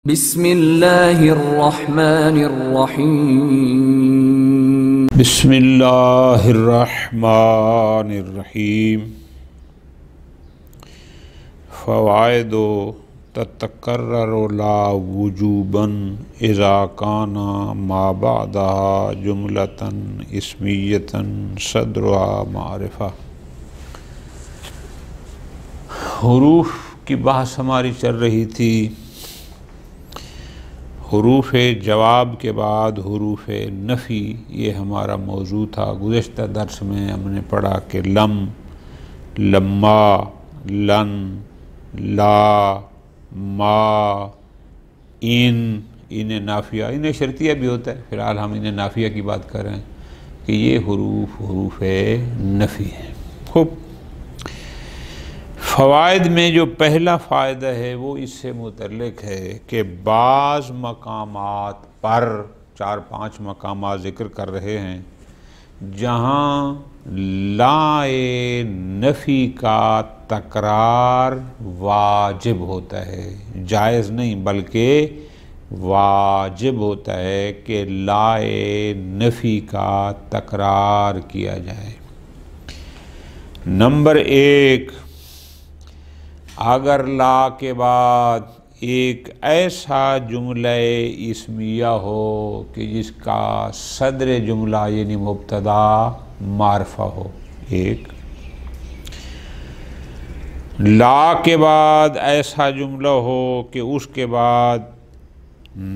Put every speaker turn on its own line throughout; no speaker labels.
بسم اللہ الرحمن الرحیم
بسم اللہ الرحمن الرحیم فوائد تتکرر لا وجوبا اذا کان ما بعدها جملة اسمیة صدرها معرفہ۔ حروف کی بحث ہماری چل رہی تھی۔ حروف جواب کے بعد حروف نفی، یہ ہمارا موضوع تھا۔ گزشتہ درس میں ہم نے پڑھا کہ لم، لما، لن، لا، ما، ان نافیہ، ان شرطیہ بھی ہوتا ہے، فی الحال ہم ان نافیہ کی بات کر رہے ہیں کہ یہ حروف نفی ہیں۔ خوب، فوائد میں جو پہلا فائدہ ہے وہ اس سے متعلق ہے کہ بعض مقامات پر 4-5 مقامات ذکر کر رہے ہیں جہاں لا نفی کا تکرار واجب ہوتا ہے، جائز نہیں بلکہ واجب ہوتا ہے کہ لا نفی کا تکرار کیا جائے۔ نمبر 1، اگر لا کے بعد ایک ایسا جملہ اسمیہ ہو کہ جس کا صدر جملہ یعنی مبتدا معرفہ ہو، ایک لا کے بعد ایسا جملہ ہو کہ اس کے بعد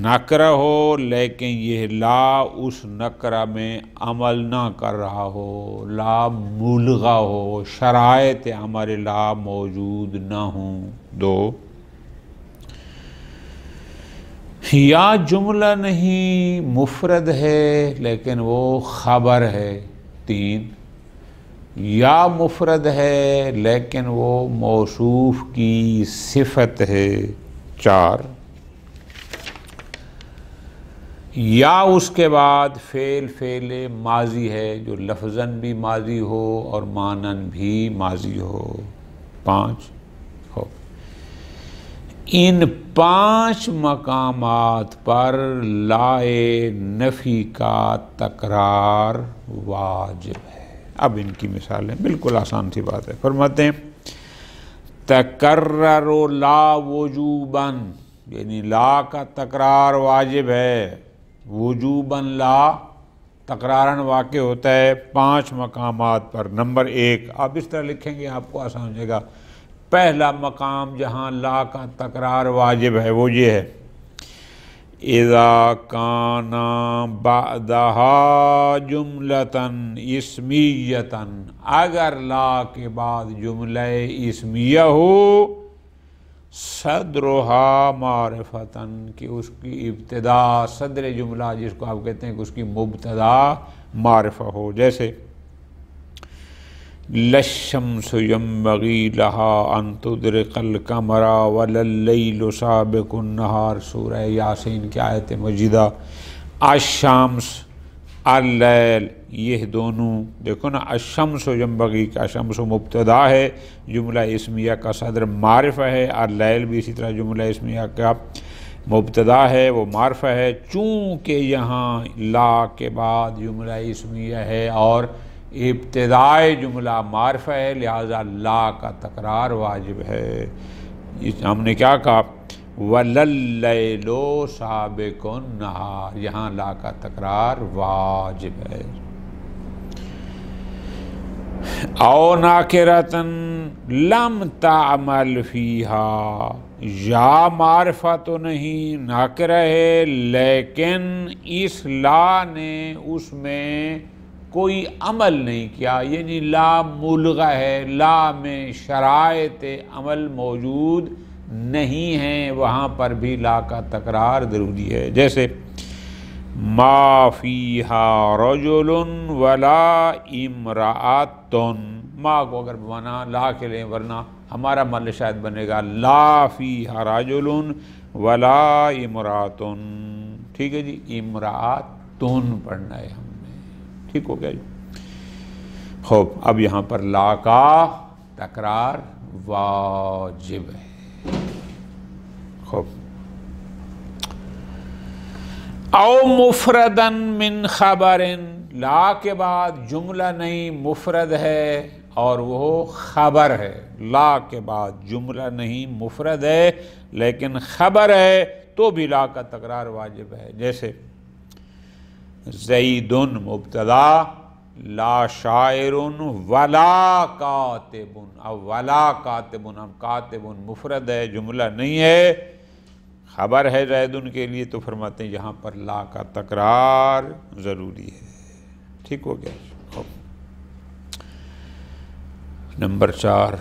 نکرہ ہو لیکن یہ لا اس نکرہ میں عمل نہ کر رہا ہو، لا ملغا ہو، شرائط عمل لا موجود نہ ہوں۔ 2، یا جملہ نہیں مفرد ہے لیکن وہ خبر ہے۔ 3، یا مفرد ہے لیکن وہ موصوف کی صفت ہے۔ 4، یا اس کے بعد فعل ماضی ہے جو لفظاً بھی ماضی ہو اور معناً بھی ماضی ہو۔ 5، ان 5 مقامات پر لا نفی کا تکرار واجب ہے۔ اب ان کی مثالیں بالکل آسان سی بات ہے۔ فرماتے ہیں تکرر لا وجوباً، یعنی لا کا تکرار واجب ہے، وجوباً لا تکراراً واقع ہوتا ہے 5 مقامات پر۔ نمبر 1، آپ اس طرح لکھیں گے آپ کو آسان ہو جائے گا۔ پہلا مقام جہاں لا کا تکرار واجب ہے وہ یہ ہے، اذا کان بعدها جملۃ اسمیۃ، اگر لا کے بعد جملہ اسمیہ ہو، صدرها معرفتاً، کہ اس کی ابتدا، صدر جملہ جس کو آپ کہتے ہیں کہ اس کی مبتدا معرفہ ہو۔ جیسے للشمس ينبغي لها ان تدرك القمر ولا الليل سابق النهار، سورہ یاسین کی آیت مجیدہ۔ الشمس، اللیل، یہ دونوں دیکھو نا، الشمس ينبغي کا شمس مبتدا ہے، جملہ اسمیہ کا صدر معرفہ ہے، اللیل بھی اسی طرح جملہ اسمیہ کا مبتدا ہے، وہ معرفہ ہے۔ چونکہ یہاں لا کے بعد جملہ اسمیہ ہے اور ابتدائی جملہ معرفہ ہے، لہذا لا کا تکرار واجب ہے۔ ہم نے کیا کہا، وَلَلَّيْلُ سَابِقُ النَّهَارِ، یہاں لا کا تکرار واجب ہے۔ او ناکرتن لم تعمل فیہا، یا معرفہ تو نہیں، ناکرہ ہے لیکن اس لا نے اس میں کوئی عمل نہیں کیا، یعنی لا ملغا ہے، لا میں شرائط عمل موجود نہیں ہیں، وہاں پر بھی لا کا تکرار ضروری ہے۔ جیسے ما فیہا رجل ولا امرأۃ، ما کو اگر بنا لا کے لیں، ورنہ ہمارا محل شاید بنے گا لا فیہا رجل ولا امرأۃ، ٹھیک ہے جی، امرأۃ پڑھنا ہے ہم نے، ٹھیک ہو گیا جی۔ خوب، اب یہاں پر لا کا تکرار واجب ہے۔ خوب، او مفردن من خبرن، لا کے بعد جملہ نہیں مفرد ہے اور وہ خبر ہے، لا کے بعد جملہ نہیں مفرد ہے لیکن خبر ہے تو بھی لا کا تکرار واجب ہے. جیسے زیدن مبتدا، لا شاعر ولا کاتب. اب ولا کاتب، اب کاتب مفرد ہے جملہ نہیں ہے، خبر ہے زیدن کے لیے، تو فرماتے ہیں یہاں پر لا کا تکرار ضروری ہے. ٹھیک ہو گیا. نمبر 4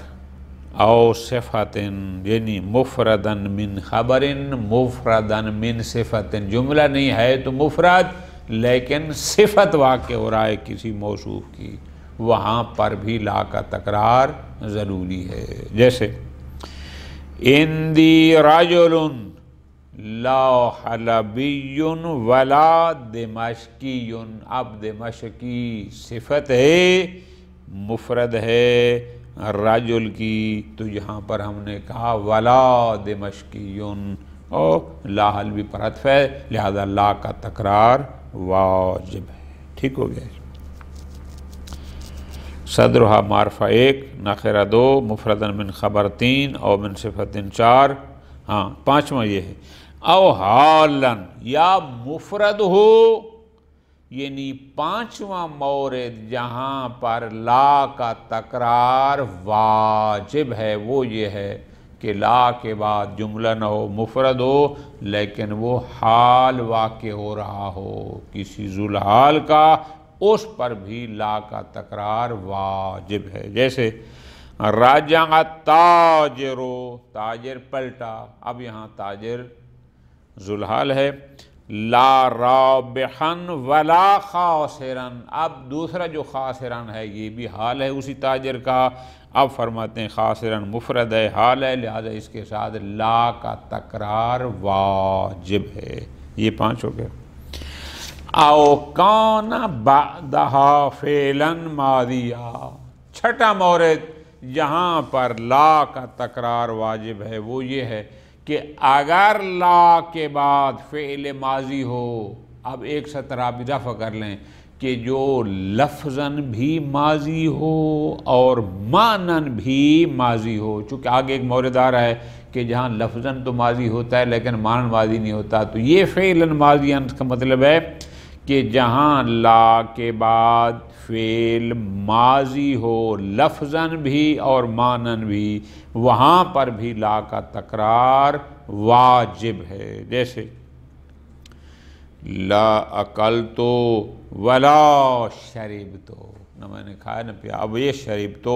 او صفتن، یعنی مفردن من خبرن مفردن من صفتن، جملہ نہیں ہے تو مفرد لیکن صفت واقع ہو رہا ہے کسی موصوف کی، وہاں پر بھی لا کا تکرار ضروری ہے. جیسے اندی رجل لا حلبی ولا دمشقی. اب دمشقی صفت ہے مفرد ہے رجل کی، تو یہاں پر ہم نے کہا ولا دمشقی اور لا حلبی پر عطف ہے، لہذا لا کا تکرار واجب ہے. ٹھیک ہو گیا. صدرہا معرفہ 1، ناخرہ 2، مفردن من خبر 3 اور من صفت 4. ہاں 5واں یہ ہے او حالن، یا مفرد ہو، یعنی 5واں مورد جہاں پر لا کا تکرار واجب ہے وہ یہ ہے کہ لا کے بعد جملہ نہ ہو مفرد ہو لیکن وہ حال واقع ہو رہا ہو کسی ذوالحال کا، اس پر بھی لا کا تکرار واجب ہے. جیسے رجع التاجر، تاجر پلٹا، اب یہاں تاجر ذوالحال ہے. لا رابحن ولا خاسرن، اب دوسرا جو خاسرن ہے یہ بھی حال ہے اسی تاجر کا. اب فرماتے ہیں خاسرن مفرد ہے حال ہے، لہذا اس کے ساتھ لا کا تکرار واجب ہے. یہ 5 ہو گئے. او کان بعدہا فعلا ماضیا، چھٹا مورد جہاں پر لا کا تکرار واجب ہے وہ یہ ہے کہ اگر لا کے بعد فعل ماضی ہو، اب ایک سطر آپ اضافہ کر لیں کہ جو لفظاً بھی ماضی ہو اور معناً بھی ماضی ہو، چونکہ آگے ایک مورد آ رہا ہے کہ جہاں لفظاً تو ماضی ہوتا ہے لیکن معناً ماضی نہیں ہوتا، تو یہ فعلاً ماضیاً کا مطلب ہے کہ جہاں لا کے بعد فعل ماضی ہو لفظاً بھی اور معناً بھی، وہاں پر بھی لا کا تکرار واجب ہے. جیسے لا اکلتو ولا شربتو، نہ میں نے کھایا نہ پیا. اب یہ شربتو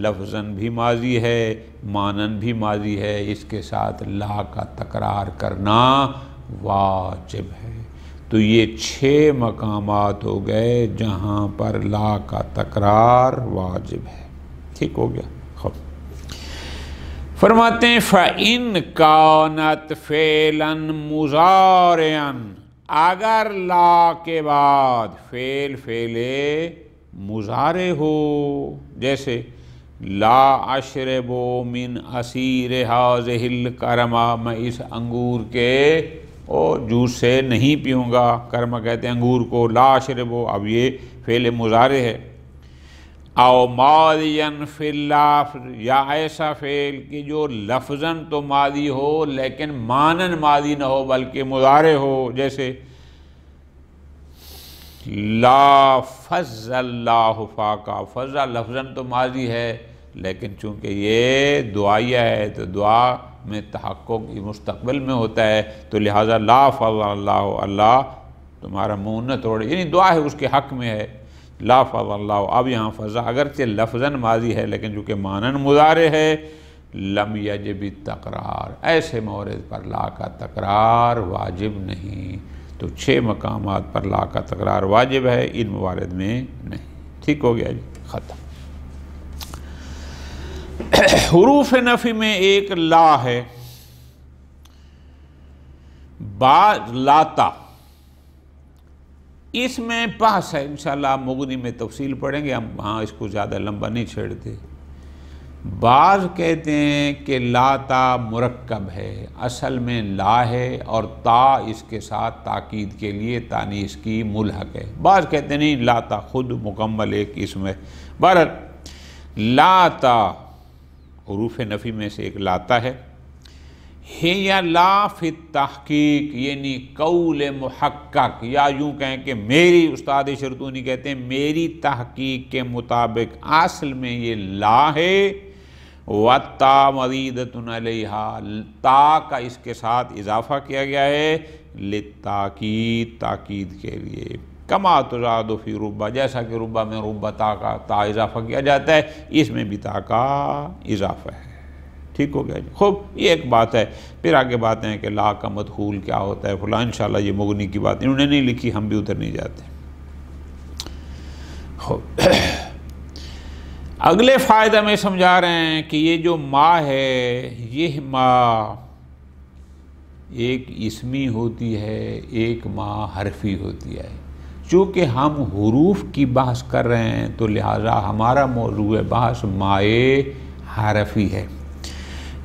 لفظاً بھی ماضی ہے معناً بھی ماضی ہے، اس کے ساتھ لا کا تکرار کرنا واجب ہے. تو یہ 6 مقامات ہو گئے جہاں پر لا کا تکرار واجب ہے. ٹھیک ہو گیا. فرماتے ہیں فَإِن كَانَتْ فِعْلًا مُضَارِعًا، اگر لا کے بعد فعل مضارع ہو، جیسے لا اشرب من عصیر هذه الکرمہ، میں اس انگور کے جوس سے نہیں پیوں گا، کرمہ کہتے ہیں انگور کو، لا اشرب، اب یہ فعل مضارع ہے. او ماضیاً فی اللفظ، یا ایسا فعل کہ جو لفظاً تو ماضی ہو لیکن معناً ماضی نہ ہو بلکہ مضارع ہو. جیسے لا فض اللہ فاقہ، فض لفظاً تو ماضی ہے لیکن چونکہ یہ دعائیہ ہے تو دعا میں تحقق مستقبل میں ہوتا ہے، تو لہٰذا لا فض اللہ، اللہ تمہارا منہ نہ توڑے، یعنی دعا ہے اس کے حق میں ہے. لا فض اللہ، اب یہاں فضا اگرچہ لفظاً ماضی ہے لیکن چونکہ معناً مضارع ہے، لم یجب التکرار، ایسے مورد پر لا کا تکرار واجب نہیں. تو 6 مقامات پر لا کا تکرار واجب ہے، ان موارد میں نہیں. ٹھیک ہو گیا جی، ختم. حروف نفی میں ایک لا ہے، با لاتا، اس میں بحث ہے، انشاءاللہ مغنی میں تفصیل پڑھیں گے ہم، ہاں اس کو زیادہ لمبا نہیں چھیڑتے. بعض کہتے ہیں کہ لا تا مرکب ہے، اصل میں لا ہے اور تا اس کے ساتھ تاکید کے لیے تانیث کی ملحق ہے۔ بعض کہتے ہیں نہیں، لا تا خود مکمل ایک اسم ہے۔ بہرحال لا تا حروف نفی میں سے ایک لاتا ہے یا لا فی التحقیق، یعنی قول محقق، یا یوں کہیں کہ میری استاد شرطونی کہتے ہیں میری تحقیق کے مطابق اصل میں یہ لا ہے، وَالتَّا مَزِیدَةٌ عَلَیْہَا، تا کا اس کے ساتھ اضافہ کیا گیا ہے للتاکید، تاکید کے لیے، کما تزاد فی ربہ، جیسا کہ ربہ میں ربہ تا کا تا اضافہ کیا جاتا ہے، اس میں بھی تا کا اضافہ ہے۔ ٹھیک ہو گیا جی۔ خوب، یہ ایک بات ہے۔ پھر آگے باتیں ہیں کہ لا کا مدخول کیا ہوتا ہے فلاں، انشاءاللہ یہ مغنی کی بات انہوں نے نہیں لکھی، ہم بھی ادھر نہیں جاتے۔ خوب، اگلے فائدہ میں سمجھا رہے ہیں کہ یہ جو ما ہے، یہ ما ایک اسمی ہوتی ہے، ایک ما حرفی ہوتی ہے۔ چونکہ ہم حروف کی بحث کر رہے ہیں تو لہٰذا ہمارا موضوع بحث مائے حرفی ہے۔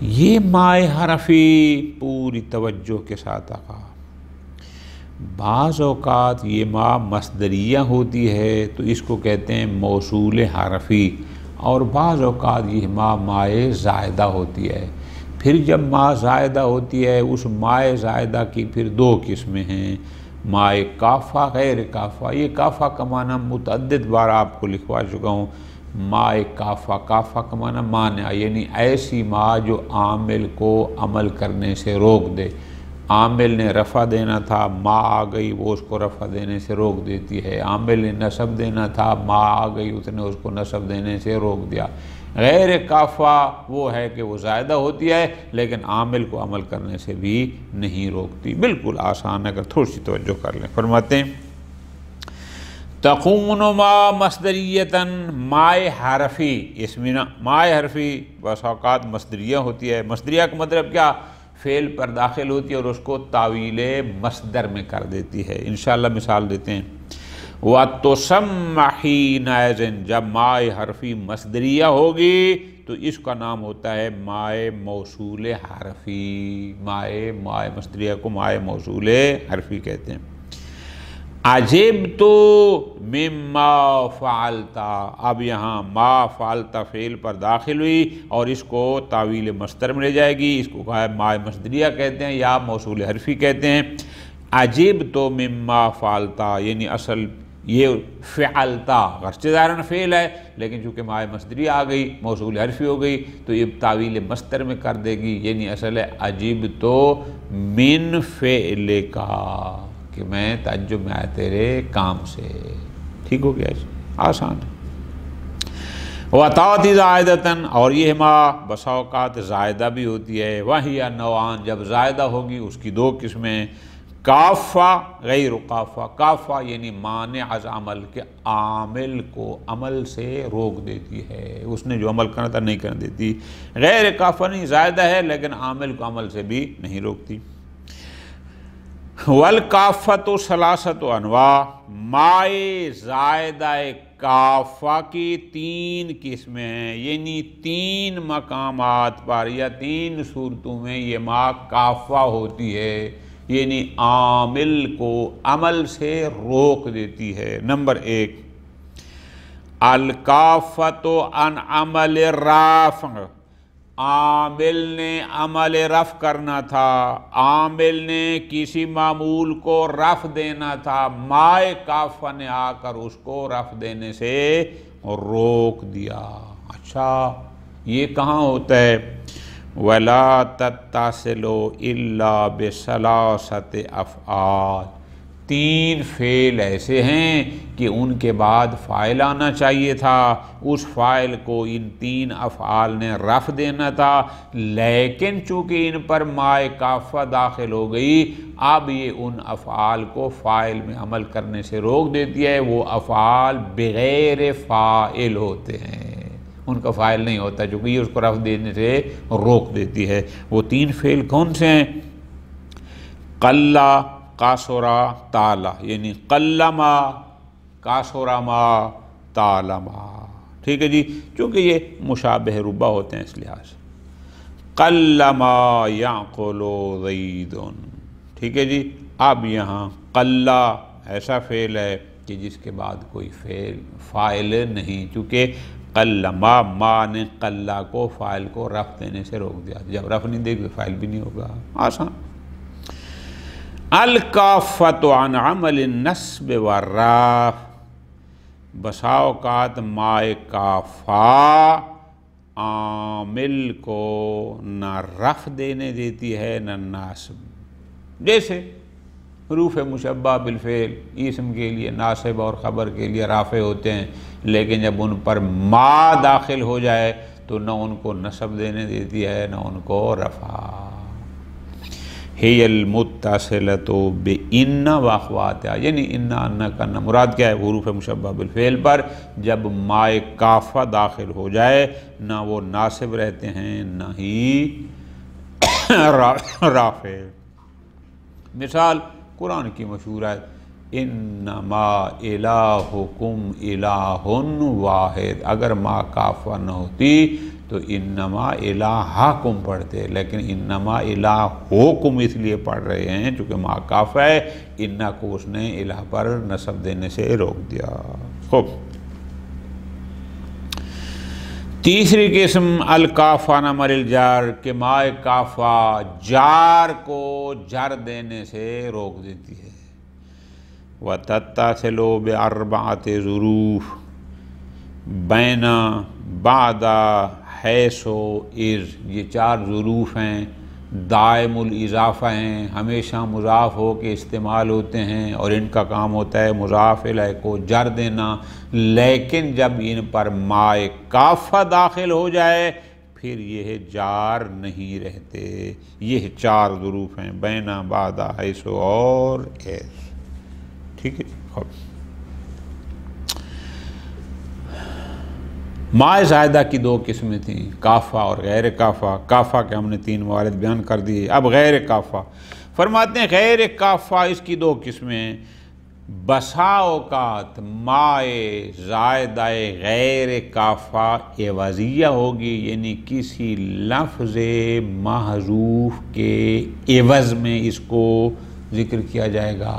یہ مائے حرفی پوری توجہ کے ساتھ آقا، بعض اوقات یہ ما مصدریہ ہوتی ہے تو اس کو کہتے ہیں موصول حرفی، اور بعض اوقات یہ ما مائے زائدہ ہوتی ہے۔ پھر جب ما زائدہ ہوتی ہے، اس مائے زائدہ کی پھر دو قسمیں ہیں، مائے کافہ، غیر کافہ۔ یہ کافہ کا معنی متعدد بار آپ کو لکھوا چکا ہوں۔ مائے کافہ، کافہ کا معنی مانع، یعنی ایسی ما جو عامل کو عمل کرنے سے روک دے۔ عامل نے رفع دینا تھا، ما آ گئی، وہ اس کو رفع دینے سے روک دیتی ہے۔ عامل نے نصب دینا تھا، ما آ گئی، اس نے اس کو نصب دینے سے روک دیا۔ غیر کافہ وہ ہے کہ وہ زائدہ ہوتی ہے لیکن عامل کو عمل کرنے سے بھی نہیں روکتی۔ بالکل آسان ہے، اگر تھوڑی سی توجہ کر لیں۔ فرماتے ہیں تکون ما مصدریتاً، مائے حرفی، اسمنا مائے حرفی بس اوقات مصدریہ ہوتی ہے۔ مصدریہ کا مطلب کیا؟ فعل پر داخل ہوتی ہے اور اس کو تاویل مصدر میں کر دیتی ہے۔ انشاءاللہ مثال دیتے ہیں۔ وَتُسَمَّ حِینَئِذٍ، جب مائے حرفی مصدریہ ہوگی تو اس کا نام ہوتا ہے مائے موصول حرفی۔ مائے مصدریہ کو مائے موصول حرفی کہتے ہیں۔ عجبت مما فعلتا، اب یہاں ما فعلتا فعل پر داخل ہوئی اور اس کو تاویل مصدر میں لے جائے گی، اس کو کہا ہے مائے مصدریہ کہتے ہیں یا موصول حرفی کہتے ہیں۔ عجبت مما فعلتا، یعنی اصل یہ فعلتا غرض ظاہراً فعل ہے لیکن چونکہ مائے مصدریہ آ گئی، موصول حرفی ہو گئی تو یہ تاویل مصدر میں کر دے گی، یعنی اصل ہے عجبت من فعلک، کہ میں تعجب میں آیا تیرے کام سے۔ ٹھیک ہو گیا جی، آسان ہے۔ وَتَعْتِ زَائِدَةً، اور یہ ما بسا اوقات زائدہ بھی ہوتی ہے۔ وَهِيَ نَوْعَانِ، جب زائدہ ہوگی اس کی دو قسمیں، کافہ غیر کافہ۔ کافہ یعنی مانع از عمل، کے عامل کو عمل سے روک دیتی ہے، اس نے جو عمل کرنا تھا نہیں کرنے دیتی۔ غیر کافہ نہیں، زائدہ ہے لیکن عامل کو عمل سے بھی نہیں روکتی۔ والکافۃ ثلاثۃ انواع، مائے زائدہ کافہ کی تین قسمیں ہیں، یعنی تین مقامات پر یا تین صورتوں میں یہ ما کافہ ہوتی ہے، یعنی عامل کو عمل سے روک دیتی ہے۔ نمبر ایک، الکافۃ عن عمل رافع، عامل نے عمل رفع کرنا تھا، عامل نے کسی معمول کو رفع دینا تھا، مائے کافہ نے آ کر اس کو رفع دینے سے روک دیا۔ اچھا، یہ کہاں ہوتا ہے؟ وَلَا تَتَّصِلُ إِلَّا بِثَلَاثَةِ أَفْعَالٍ، تین فعل ایسے ہیں کہ ان کے بعد فاعل آنا چاہیے تھا، اس فاعل کو ان تین افعال نے رفع دینا تھا، لیکن چونکہ ان پر مائے کافہ داخل ہو گئی، اب یہ ان افعال کو فاعل میں عمل کرنے سے روک دیتی ہے۔ وہ افعال بغیر فاعل ہوتے ہیں، ان کا فاعل نہیں ہوتا چونکہ یہ اس کو رفع دینے سے روک دیتی ہے۔ وہ تین فعل کون سے ہیں؟ قلّا، قاصرا، تالا، یعنی قلما، قاصرما، تالما۔ ٹھیک ہے جی، چونکہ یہ مشابہ ربع ہوتے ہیں اس لحاظ سے۔ قلما یعقل زید، ٹھیک ہے جی۔ اب یہاں قلّا ایسا فعل ہے کہ جس کے بعد کوئی فاعل نہیں، چونکہ قلما ما نے قلّا کو فاعل کو رفع دینے سے روک دیا، جب رفع نہیں دے گی فاعل بھی نہیں ہوگا، آسان۔ الکافۃ عن عمل النصب والرفع، بسا اوقات مائے کافا عامل کو نہ رفع دینے دیتی ہے نہ ناصب، جیسے حروف مشبہ بالفعل اسم کے لیے ناصب اور خبر کے لیے رافع ہوتے ہیں، لیکن جب ان پر ما داخل ہو جائے تو نہ ان کو نصب دینے دیتی ہے نہ ان کو رفع۔ ہی المتصلۃ بإن واخواتہا، یعنی ان کا مراد کیا ہے؟ حروف مشبہ بالفعل پر جب مائے کافہ داخل ہو جائے نہ وہ ناصب رہتے ہیں نہ ہی رافع۔ مثال قرآن کی مشہور ہے انما الہکم الہ واحد، اگر ما کافہ نہ ہوتی تو انما الہکم پڑھتے، لیکن انما الہکم اس لیے پڑھ رہے ہیں چونکہ ما کافہ ہے، انہ کو اس نے الہ پر نصب دینے سے روک دیا۔ خوب، تیسری قسم الکافہ نمر الجار، کہ مائے کافہ جار کو جر دینے سے روک دیتی ہے۔ وَتَتَّصِلُ بِأَرْبَعَةِ ظُرُوفٍ بین بعد حیث و اذ، یہ چار ظروف ہیں، دائم الاضافہ ہیں، ہمیشہ مضاف ہو کے استعمال ہوتے ہیں، اور ان کا کام ہوتا ہے مضاف الیہ کو جر دینا، لیکن جب ان پر مائے کافہ داخل ہو جائے پھر یہ جار نہیں رہتے۔ یہ چار ظروف ہیں، بین، بعد، حیث اور اذ، ٹھیک ہے۔ مائے زائدہ کی دو قسمیں تھیں، کافہ اور غیر کافہ۔ کافہ کے ہم نے تین موارد بیان کر دیے، اب غیر کافہ فرماتے ہیں غیر کافہ اس کی دو قسمیں، بسا اوقات مائے زائدہ غیر کافہ عوضیہ ہوگی، یعنی کسی لفظ محذوف کے عوض میں اس کو ذکر کیا جائے گا،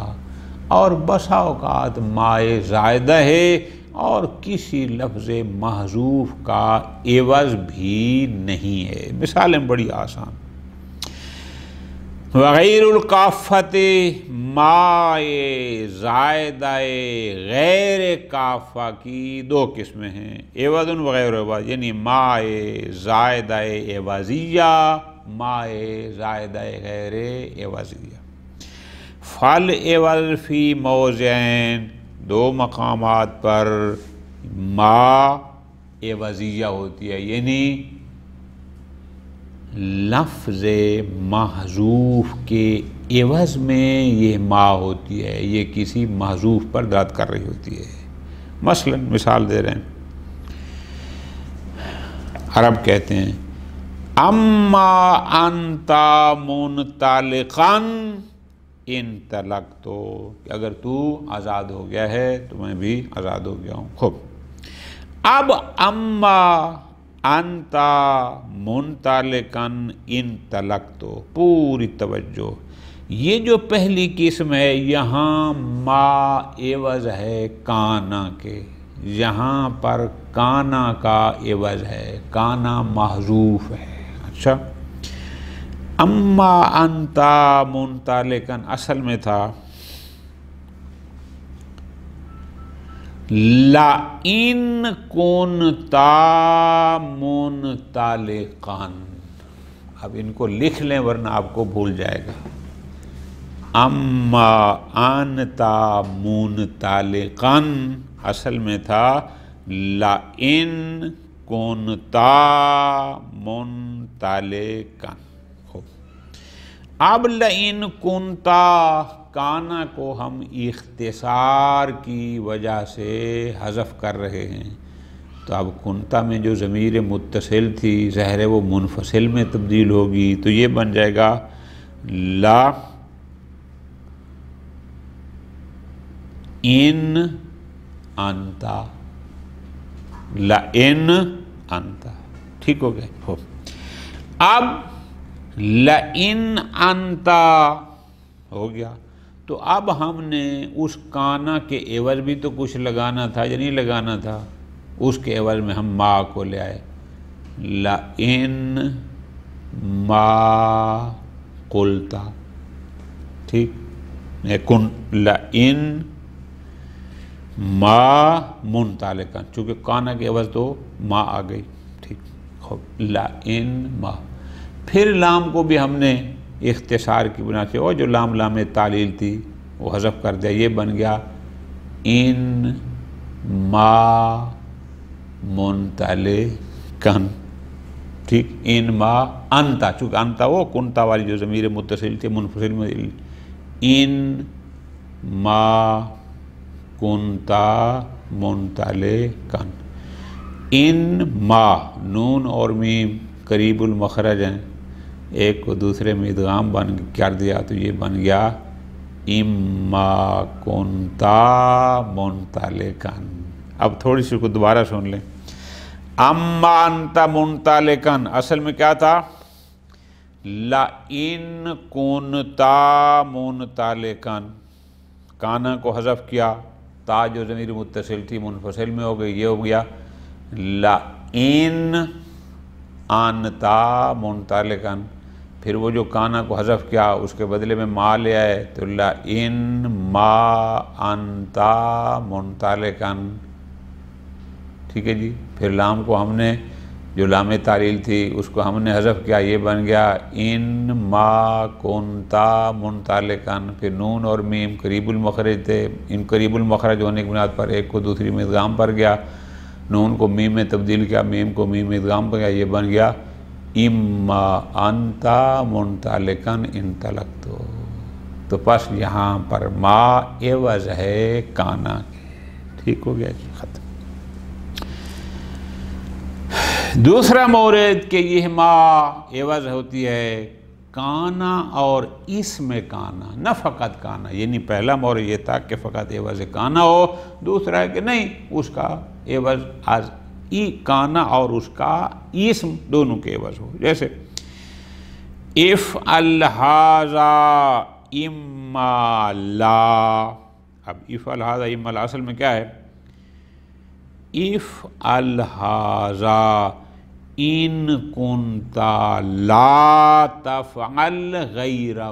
اور بسا اوقات مائے زائدہ ہے اور کسی لفظ محذوف کا عوض بھی نہیں ہے۔ مثالیں بڑی آسان، وغیر الکافۃ، مائے زائدہ غیر کافہ کی دو قسمیں ہیں، عوض وغیر عوض، یعنی مائے زائدہ عوضیہ، مائے زائدہ غیر عوضیہ۔ فل عوض فی موضعین، دو مقامات پر ما عوضیہ ہوتی ہے، یعنی لفظ محذوف کے عوض میں یہ ما ہوتی ہے، یہ کسی محذوف پر دلالت کر رہی ہوتی ہے۔ مثلا مثال دے رہے ہیں، عرب کہتے ہیں اما انت منطلقا انطلقت، کہ اگر تو آزاد ہو گیا ہے تو میں بھی آزاد ہو گیا ہوں۔ خوب، اب اما انت منطلقا انطلقت، پوری توجہ، یہ جو پہلی قسم ہے یہاں ما عوض ہے کانا کے، یہاں پر کانا کا عوض ہے، کانا محذوف ہے۔ اچھا، اما انت منطلقا اصل میں تھا لئن كنت منطلقا، اب ان کو لکھ لیں ورنہ آپ کو بھول جائے گا۔ اما انت منطلقا اصل میں تھا لئن كنت منطلقا۔ اب لئن کنتا، کانا کو ہم اختصار کی وجہ سے حذف کر رہے ہیں، تو اب کنتا میں جو ضمیر متصل تھی ظاہر ہے وہ منفصل میں تبدیل ہوگی، تو یہ بن جائے گا لا ان انتا، لئن انت، ٹھیک ہو گئے ہو۔ اب لئن انت ہو گیا، تو اب ہم نے اس کانا کے عوض بھی تو کچھ لگانا تھا یا نہیں لگانا تھا؟ اس کے عوض میں ہم ما کو لے آئے، لئن ما قلتا، ٹھیک، کن لئن ما منطلقا، چونکہ کانا کے عوض تو ما آ گئی، ٹھیک، خوب، لئن ما، پھر لام کو بھی ہم نے اختصار کی بنا سے، اور جو لام تعلیل تھی وہ حذف کر دیا، یہ بن گیا ان ما منطلقا، ٹھیک، ان ما انتا، چونکہ انتا وہ کنتا والی جو ضمیر متصل تھی منفصل میں، ان ما کنتا منطلقا، ان ما، نون اور میم قریب المخرج ہیں، ایک کو دوسرے میں ادغام بن کر دیا تو یہ بن گیا اما کنتا منطلقا۔ اب تھوڑی سی کو دوبارہ سن لیں، اما انت منطلقا اصل میں کیا تھا؟ لئن کنتا منطلقا، کانا کو حذف کیا، تا جو ضمیر متصل تھی منفصل میں ہو گئی، یہ ہو گیا لئن انتا منطلقا، پھر وہ جو کانا کو حذف کیا اس کے بدلے میں ما لے آئے تو لئن ما انتا منطلقا، ٹھیک ہے جی، پھر لام کو ہم نے جو لام تعلیل تھی اس کو ہم نے حذف کیا، یہ بن گیا ان ما کنتا منطلقا، پھر نون اور میم قریب المخرج تھے، ان قریب المخرج ہونے کی بنیاد پر ایک کو دوسری میں ادغام پر گیا، نون کو میم میں تبدیل کیا، میم کو میم میں ادغام پر گیا، یہ بن گیا اما انتا منطلقا انطلقتو، تو پس یہاں پر ما عوض ہے کانا کے، ٹھیک ہو گیا جی، ختم۔ دوسرا مورد کہ یہ ما عوض ہوتی ہے کانا اور اسم کانا، نہ فقط کانا، یعنی پہلا مورد یہ تھا کہ فقط عوض کانا ہو، دوسرا ہے کہ نہیں اس کا عوض از کانا اور اس کا اسم دونوں کے عوض ہو، جیسے افعل ھذا اما لا، اب افعل ھذا اما لا اصل میں کیا ہے؟ افعل ھذا ان کنت لا تفعل غیرہ،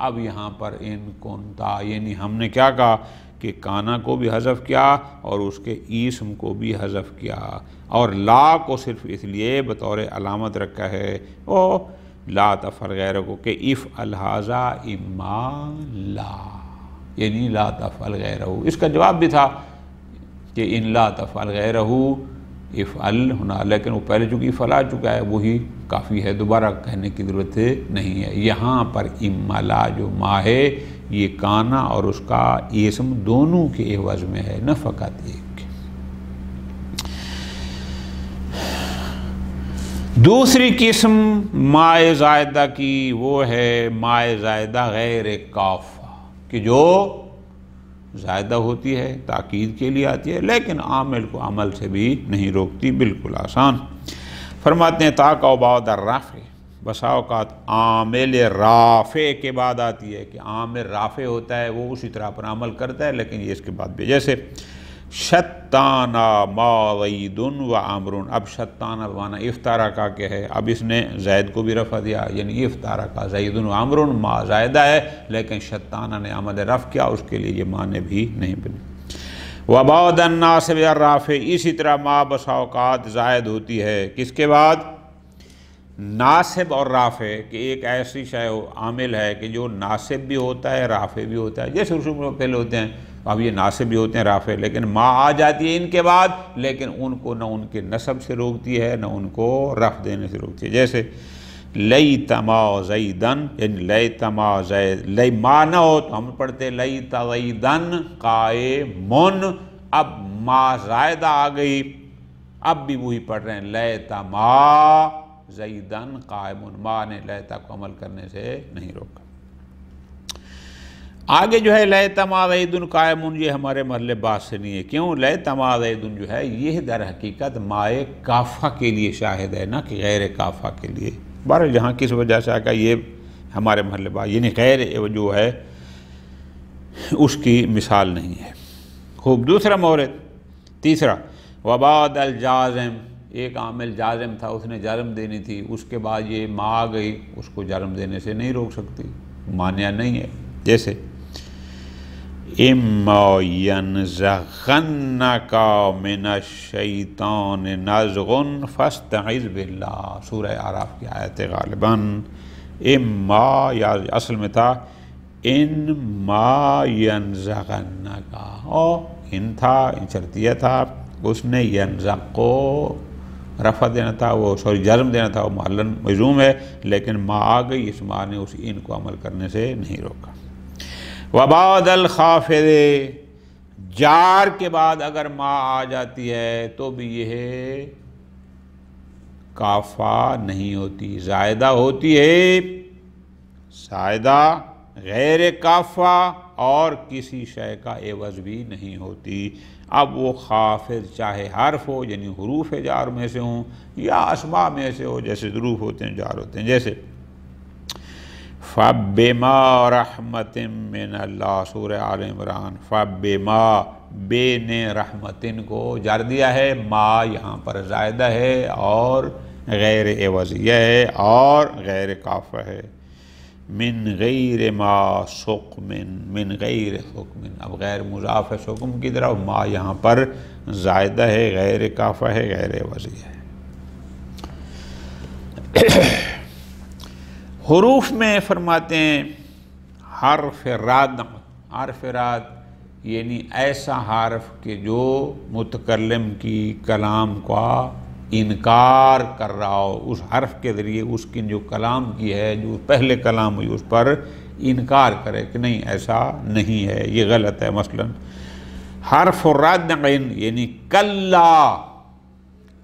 اب یہاں پر ان کنتا یعنی ہم نے کیا کہا کہ کانا کو بھی حذف کیا اور اس کے اسم کو بھی حذف کیا، اور لا کو صرف اس لیے بطور علامت رکھا ہے او لا تفعل غیرہ کو کہ افعل ھذا اما لا، یعنی لا تفعل غیرہ، اس کا جواب بھی تھا کہ ان لا تفعل غیرہ افعل ہونا، لیکن وہ پہلے چونکہ افعل آ چکا ہے وہی کافی ہے، دوبارہ کہنے کی ضرورت نہیں ہے۔ یہاں پر اما لا جو ما ہے یہ کانا اور اس کا اسم دونوں کے عوض میں ہے، نہ فقط ایک۔ دوسری قسم مائے زائدہ کی وہ ہے مائے زائدہ غیر کافہ، کہ جو زائدہ ہوتی ہے، تاکید کے لیے آتی ہے، لیکن عامل کو عمل سے بھی نہیں روکتی، بالکل آسان۔ فرماتے ہیں تاقع بعد الرفع، بسا اوقات عامل رافع کے بعد آتی ہے، کہ عامل رافع ہوتا ہے وہ اسی طرح پر عمل کرتا ہے لیکن یہ اس کے بعد بھی، جیسے شتانا ما زید و عمر، اب شتانا بمعنی افترقا کے ہے، اب اس نے زید کو بھی رفع دیا، یعنی افترقا زید و عمر، ما زائدہ ہے لیکن شتانا نے عمل رفع کیا، اس کے لیے یہ معنی بھی نہیں بنے۔ وبعد الناصب الرافع، اسی طرح ما بسا اوقات زائد ہوتی ہے کس کے بعد؟ ناصب اور رافع، کہ ایک ایسی شے عامل ہے کہ جو ناصب بھی ہوتا ہے رافع بھی ہوتا ہے، جیسے رسوم میں پہلے ہوتے ہیں، اب یہ ناصب بھی ہوتے ہیں رافع، لیکن ما آ جاتی ہے ان کے بعد، لیکن ان کو نہ ان کے نصب سے روکتی ہے نہ ان کو رفع دینے سے روکتی ہے، جیسے لیت ما زیدن، یعنی لیت ما زید، لی ما نہ ہو تو ہم پڑھتے لیت زیدن قائمن، اب ما زائدہ آ گئی، اب بھی وہی پڑھ رہے ہیں لیت ما زیدن قائمن، ما نے لیتا کو عمل کرنے سے نہیں روکا۔ آگے جو ہے لیتما زیدن قائمن، یہ ہمارے محل بات سے نہیں ہے. کیوں؟ لیتما زیدن جو ہے یہ در حقیقت مائے کافہ کے لیے شاہد ہے، نہ کہ غیر کافہ کے لیے. بہرحال جہاں کس وجہ سے آگا یہ ہمارے محل بات، یعنی غیر جو ہے اس کی مثال نہیں ہے. خوب. دوسرا مورد، تیسرا، وبعد الجازم، ایک عامل جازم تھا، اس نے جرم دینی تھی، اس کے بعد یہ ما آ گئی، اس کو جرم دینے سے نہیں روک سکتی، مانع نہیں ہے. جیسے اِمَّا يَنزَغَنَّكَ مِنَ الشَّيْطَانِ نَزْغٌ فَاسْتَعِذْ بِاللَّہ، سورہ اعراف کی آیت غالباً. اِمَّا، یا اصل میں تھا اِنْمَا يَنزَغَنَّكَ، اور ان تھا، ان شرطیہ تھا، اس نے ینزغ کو رفع دینا تھا، وہ جرم دینا تھا، وہ معلن مجزوم ہے، لیکن ما آ گئی، اس ما نے اس ان کو عمل کرنے سے نہیں روکا. وبعد الخافض، جار کے بعد اگر ما آ جاتی ہے تو بھی یہ کافہ نہیں ہوتی، زائدہ ہوتی ہے، زائدہ غیر کافہ، اور کسی شے کا عوض بھی نہیں ہوتی. اب وہ خافض چاہے حرف ہو، یعنی حروف جار میں سے ہوں، یا اسماء میں سے ہو، جیسے ظروف ہوتے ہیں، جار ہوتے ہیں. جیسے فَبِمَا رَحْمَةٍ مِّنَ اللَّهِ، سورہ آل عمران. فَبِمَا، بے نے رحمتن کو جر دیا ہے، ما یہاں پر زائدہ ہے اور غیر عوضیہ ہے اور غیر کافہ ہے. من غیر ما سقم، من غیر سقم، اب غیر مضاف ہے سقم کی طرف، ما یہاں پر زائدہ ہے، غیر کافہ ہے، غیر عوضیہ ہے. حروف میں فرماتے ہیں حرف رد. حرف رد یعنی ایسا حرف کہ جو متکلم کی کلام کا انکار کر رہا ہو، اس حرف کے ذریعے اس کی جو کلام کی ہے، جو پہلے کلام ہوئی، اس پر انکار کرے کہ نہیں ایسا نہیں ہے، یہ غلط ہے. مثلا حرف رد یعنی کلا،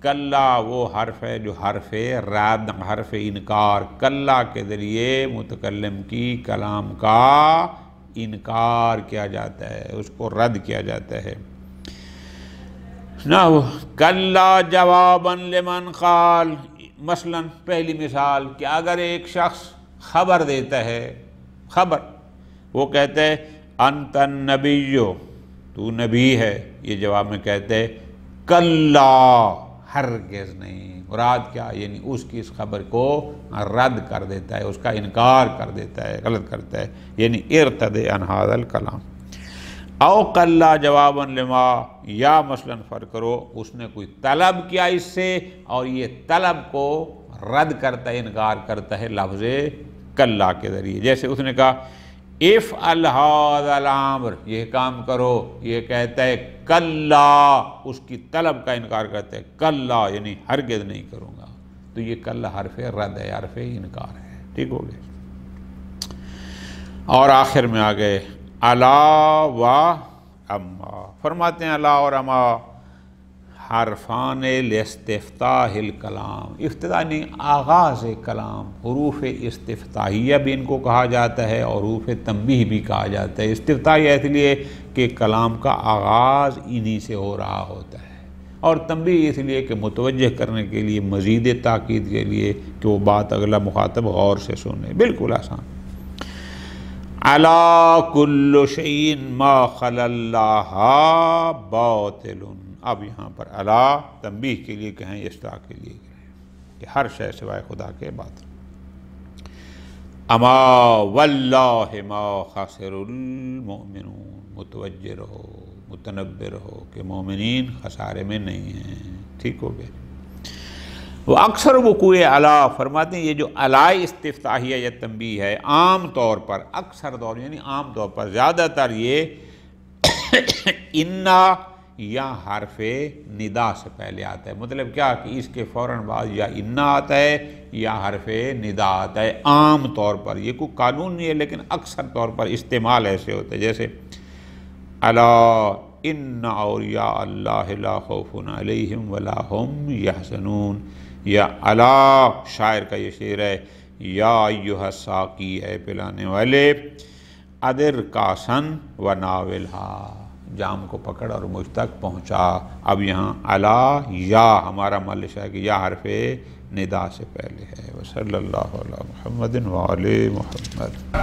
کلا وہ حرف ہے جو حرف رد، حرف انکار، کلا کے ذریعے متکلم کی کلام کا انکار کیا جاتا ہے، اس کو رد کیا جاتا ہے. نحو کلا جوابا لمن قال، مثلا پہلی مثال کہ اگر ایک شخص خبر دیتا ہے، خبر، وہ کہتے ہے انت النبی، تو نبی ہے، یہ جواب میں کہتے کلا، ہرگز نہیں. مراد کیا؟ یعنی اس کی اس خبر کو رد کر دیتا ہے، اس کا انکار کر دیتا ہے، غلط کرتا ہے، یعنی ارتد عن ھذا الکلام. او کلا جوابا لما، یا مثلا فرق کرو اس نے کوئی طلب کیا اس سے، اور یہ طلب کو رد کرتا ہے، انکار کرتا ہے لفظ کلا کے ذریعے. جیسے اس نے کہا افعل ھذا الامر، یہ کام کرو، یہ کہتا ہے کلا، اس کی طلب کا انکار کرتا ہے، کلا یعنی ہرگز نہیں کروں گا. تو یہ کلا حرف رد ہے، حرف انکار ہے. ٹھیک ہو گیا. اور آخر میں آ گئے الا و اما. فرماتے ہیں الا اور اما حرفان لاستفتاح الکلام، افتتاحی آغاز کلام. حروف استفتاحیہ بھی ان کو کہا جاتا ہے اور حروف تنبیہ بھی کہا جاتا ہے. استفتاحیہ اس لیے کہ کلام کا آغاز انہی سے ہو رہا ہوتا ہے، اور تنبیہ اس لیے کہ متوجہ کرنے کے لیے، مزید تاکید کے لیے کہ وہ بات اگلا مخاطب غور سے سنے. بالکل آسان. علی کل شیء ما خلا اللہ باطل. اب یہاں پر علی تنبیہ کے لیے کہیں، استاء کے لیے کہیں کہ ہر شے سوائے خدا کے باطل. اما واللہ ما خسر المؤمنون، متوجہ رہو، متنبہ رہو کہ مومنین خسارے میں نہیں ہیں. ٹھیک ہو گیا. وہ اکثر وقوع علا، فرماتے ہیں یہ جو علائی استفتاحیہ یا تنبیہ ہے، عام طور پر، اکثر طور یعنی عام طور پر، زیادہ تر یہ انا یا حرف ندا سے پہلے آتا ہے. مطلب کیا کہ اس کے فوراً بعد یا انا آتا ہے یا حرف ندا آتا ہے. عام طور پر یہ کوئی قانون نہیں ہے، لیکن اکثر طور پر استعمال ایسے ہوتا ہے. جیسے الا ان اولیاء اللہ لا خوف علیہم ولا هم یحزنون، یا الا شاعر کا یہ شعر ہے، یا ایھا الساقی، اے پلانے والے، ادر کاسن و ناولہا، جام کو پکڑ اور مجھ تک پہنچا۔ اب یہاں الا یا ہمارا ملش ہے کہ یا حرف ندا سے پہلے ہے۔ وصلی اللہ علی محمد وعلی محمد۔